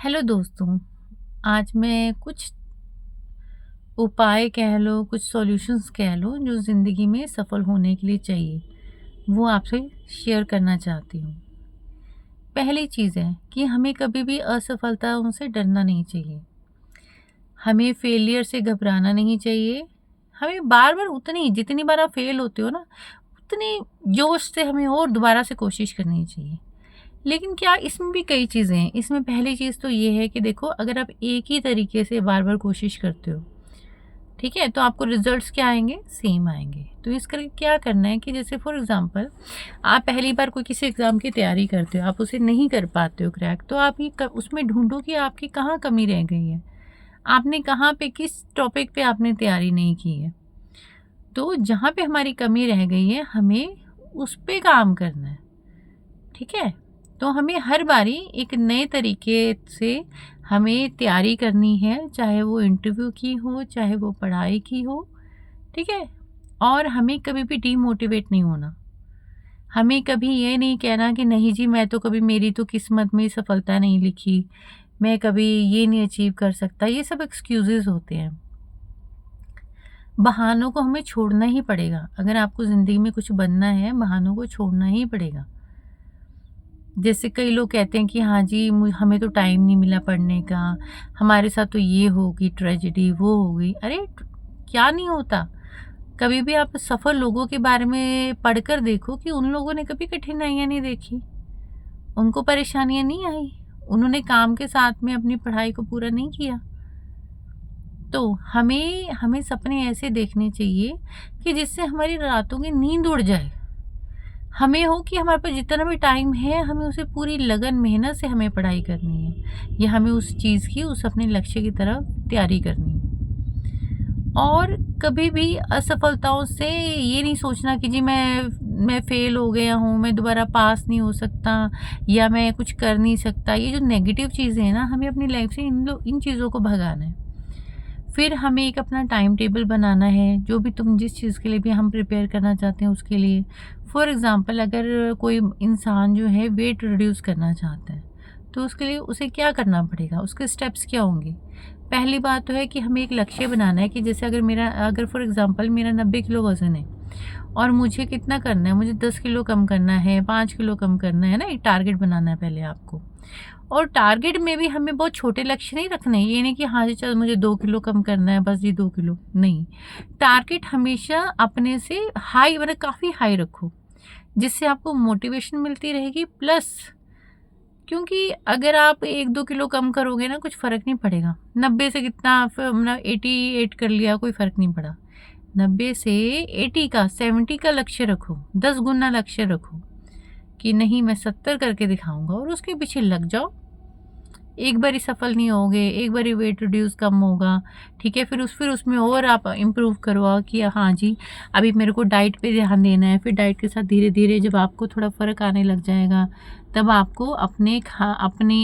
Hello दोस्तों। आज मैं कुछ उपाय कह लो, कुछ सॉल्यूशंस कह लो जो ज़िंदगी में सफल होने के लिए चाहिए, वो आपसे शेयर करना चाहती हूँ। पहली चीज़ है कि हमें कभी भी असफलताओं से डरना नहीं चाहिए। हमें फेलियर से घबराना नहीं चाहिए। हमें बार-बार उतनी जितनी बार आप फेल होते हो ना, उतनी जोश से हमें और दोबारा से कोशिश करनी चाहिए। लेकिन क्या इसमें भी कई चीज़ें हैं। इसमें पहली चीज़ तो ये है कि देखो, अगर आप एक ही तरीके से बार-बार कोशिश करते हो, ठीक है? तो आपको रिज़ल्ट्स क्या आएँगे? सेम आएँगे। तो इस करके क्या करना है कि जैसे फॉर एग्ज़ाम्पल आप पहली बार कोई किसी एग्ज़ाम की तैयारी करते हो, आप उसे नहीं कर पाते हो क्रैक, तो आप ये क उसमें ढूँढो कि आपकी कहाँ कमी रह गई है। आपने कहाँ पे किस टॉपिक पे आपने तैयारी नहीं की है। तो जहाँ पे हमारी कमी रह गई है, हमें उस पे काम करना है। ठीक है? तो हमें हर बारी एक नए तरीके से हमें तैयारी करनी है, चाहे वो इंटरव्यू की हो, चाहे वो पढ़ाई की हो, ठीक है? और हमें कभी भी डीमोटिवेट नहीं होना। हमें कभी ये नहीं कहना कि नहीं जी, मैं तो कभी मेरी तो किस्मत में सफलता नहीं लिखी, मैं कभी ये नहीं अचीव कर सकता। ये सब एक्सक्यूज़ेज़ होते हैं। बहानों को हमें छोड़ना ही पड़ेगा। अगर आपको ज़िंदगी में कुछ बनना है, बहानों को छोड़ना ही पड़ेगा। जैसे कई लोग कहते हैं कि हाँ जी, हमें तो टाइम नहीं मिला पढ़ने का, हमारे साथ तो ये हो गई ट्रेजेडी, वो हो गई। अरे क्या नहीं होता। कभी भी आप सफल लोगों के बारे में पढ़कर देखो कि उन लोगों ने कभी कठिनाइयाँ नहीं देखी, उनको परेशानियाँ नहीं आई, उन्होंने काम के साथ में अपनी पढ़ाई को पूरा नहीं किया। तो हमें हमें सपने ऐसे देखने चाहिए कि जिससे हमारी रातों की नींद उड़ जाए। हमें हो कि हमारे पास जितना भी टाइम है, हमें उसे पूरी लगन मेहनत से हमें पढ़ाई करनी है, या हमें उस चीज़ की, उस अपने लक्ष्य की तरफ तैयारी करनी है। और कभी भी असफलताओं से ये नहीं सोचना कि जी मैं फेल हो गया हूँ, मैं दोबारा पास नहीं हो सकता, या मैं कुछ कर नहीं सकता। ये जो नेगेटिव चीज़ें हैं ना, हमें अपनी लाइफ से इन चीज़ों को भगाना है। फिर हमें एक अपना टाइम टेबल बनाना है, जो भी तुम जिस चीज़ के लिए भी हम प्रिपेयर करना चाहते हैं उसके लिए। फॉर एग्ज़ाम्पल अगर कोई इंसान जो है वेट रिड्यूस करना चाहता है, तो उसके लिए उसे क्या करना पड़ेगा, उसके स्टेप्स क्या होंगे? पहली बात तो है कि हमें एक लक्ष्य बनाना है कि जैसे अगर फॉर एग्ज़ाम्पल मेरा 90 किलो वज़न है और मुझे कितना करना है, मुझे 10 किलो कम करना है, 5 किलो कम करना है ना, एक टारगेट बनाना है पहले आपको। और टारगेट में भी हमें बहुत छोटे लक्ष्य नहीं रखने हैं। ये नहीं कि हाँ जी, चल मुझे 2 किलो कम करना है, बस जी 2 किलो, नहीं। टारगेट हमेशा अपने से हाई, मतलब काफ़ी हाई रखो, जिससे आपको मोटिवेशन मिलती रहेगी। प्लस क्योंकि अगर आप 1-2 किलो कम करोगे ना, कुछ फ़र्क नहीं पड़ेगा। 90 से कितना फ मतलब 88 कर लिया, कोई फ़र्क नहीं पड़ा। 90 से 80 का, 70 का लक्ष्य रखो, 10 गुना लक्ष्य रखो कि नहीं, मैं 70 करके दिखाऊँगा, और उसके पीछे लग जाओ। एक बारी सफल नहीं होगे, एक बारी वेट रिड्यूस कम होगा, ठीक है? फिर उसमें और आप इम्प्रूव करो कि हाँ जी, अभी मेरे को डाइट पे ध्यान देना है। फिर डाइट के साथ धीरे-धीरे जब आपको थोड़ा फ़र्क आने लग जाएगा, तब आपको अपने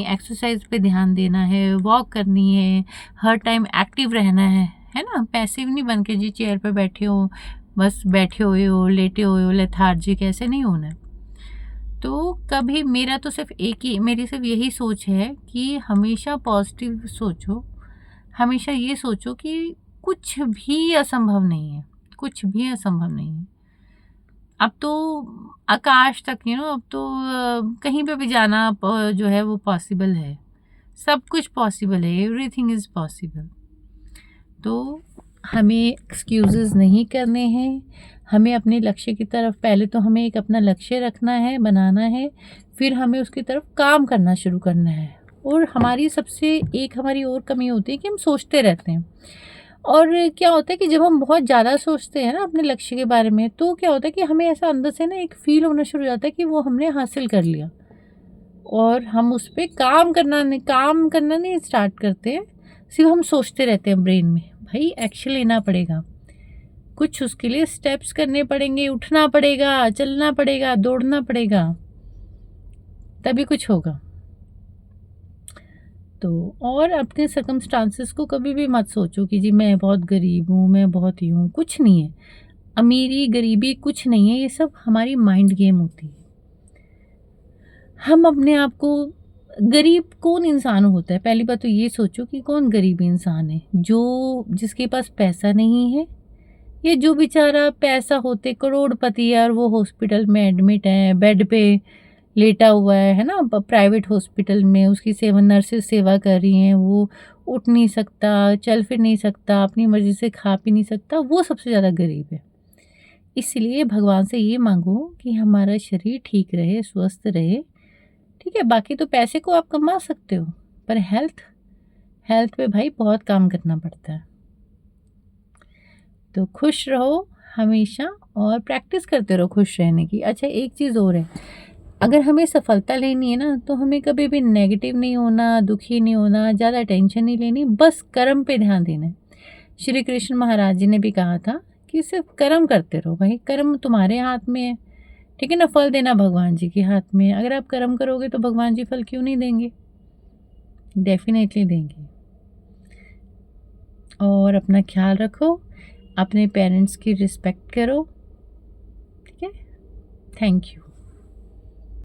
एक्सरसाइज़ पे ध्यान देना है, वॉक करनी है, हर टाइम एक्टिव रहना है ना? पैसिव नहीं बन के जी चेयर पे बैठे हो, बस बैठे हुए हो, लेटे हुए हो, लेथार्जिक, ऐसे नहीं होना है। तो कभी मेरी सिर्फ यही सोच है कि हमेशा पॉजिटिव सोचो। हमेशा ये सोचो कि कुछ भी असंभव नहीं है, कुछ भी असंभव नहीं है। अब तो आकाश तक अब तो कहीं पे भी जाना जो है वो पॉसिबल है। सब कुछ पॉसिबल है, एवरीथिंग इज़ पॉसिबल। तो हमें एक्सक्यूज़ेज़ नहीं करने हैं, हमें अपने लक्ष्य की तरफ, पहले तो हमें एक अपना लक्ष्य रखना है, बनाना है, फिर हमें उसकी तरफ काम करना शुरू करना है। और हमारी और कमी होती है कि हम सोचते रहते हैं। और क्या होता है कि जब हम बहुत ज़्यादा सोचते हैं ना अपने लक्ष्य के बारे में, तो क्या होता है कि हमें ऐसा अंदर से ना एक फ़ील होना शुरू हो जाता है कि वो हमने हासिल कर लिया, और हम उस पे काम करना नहीं स्टार्ट करते हैं, सिर्फ़ हम सोचते रहते हैं ब्रेन में। भाई एक्शन लेना पड़ेगा, कुछ उसके लिए स्टेप्स करने पड़ेंगे, उठना पड़ेगा, चलना पड़ेगा, दौड़ना पड़ेगा, तभी कुछ होगा। तो और अपने सर्कमस्टांसेस को कभी भी मत सोचो कि जी मैं बहुत गरीब हूँ, मैं बहुत ही हूँ, कुछ नहीं है। अमीरी, गरीबी कुछ नहीं है, ये सब हमारी माइंड गेम होती है। हम अपने आप को गरीब कौन इंसान होता है? पहली बात तो ये सोचो कि कौन गरीब इंसान है? जो जिसके पास पैसा नहीं है, या जो बेचारा पैसा होते करोड़पति है और वो हॉस्पिटल में एडमिट है, बेड पे लेटा हुआ है ना? प्राइवेट हॉस्पिटल में उसकी सेवा नर्सेस सेवा कर रही हैं, वो उठ नहीं सकता, चल फिर नहीं सकता, अपनी मर्ज़ी से खा पी नहीं सकता, वो सबसे ज़्यादा गरीब है। इसलिए भगवान से ये माँगो कि हमारा शरीर ठीक रहे, स्वस्थ रहे, ठीक है? बाकी तो पैसे को आप कमा सकते हो, पर हेल्थ हेल्थ पे भाई बहुत काम करना पड़ता है। तो खुश रहो हमेशा और प्रैक्टिस करते रहो खुश रहने की। अच्छा, एक चीज़ और है, अगर हमें सफलता लेनी है ना, तो हमें कभी भी नेगेटिव नहीं होना, दुखी नहीं होना, ज़्यादा टेंशन नहीं लेनी, बस कर्म पे ध्यान देना है। श्री कृष्ण महाराज जी ने भी कहा था कि सिर्फ कर्म करते रहो भाई, कर्म तुम्हारे हाथ में है, ठीक है ना? फल देना भगवान जी के हाथ में है। अगर आप कर्म करोगे तो भगवान जी फल क्यों नहीं देंगे? डेफ़िनेटली देंगे। और अपना ख़्याल रखो, अपने पेरेंट्स की रिस्पेक्ट करो, ठीक है? Thank you.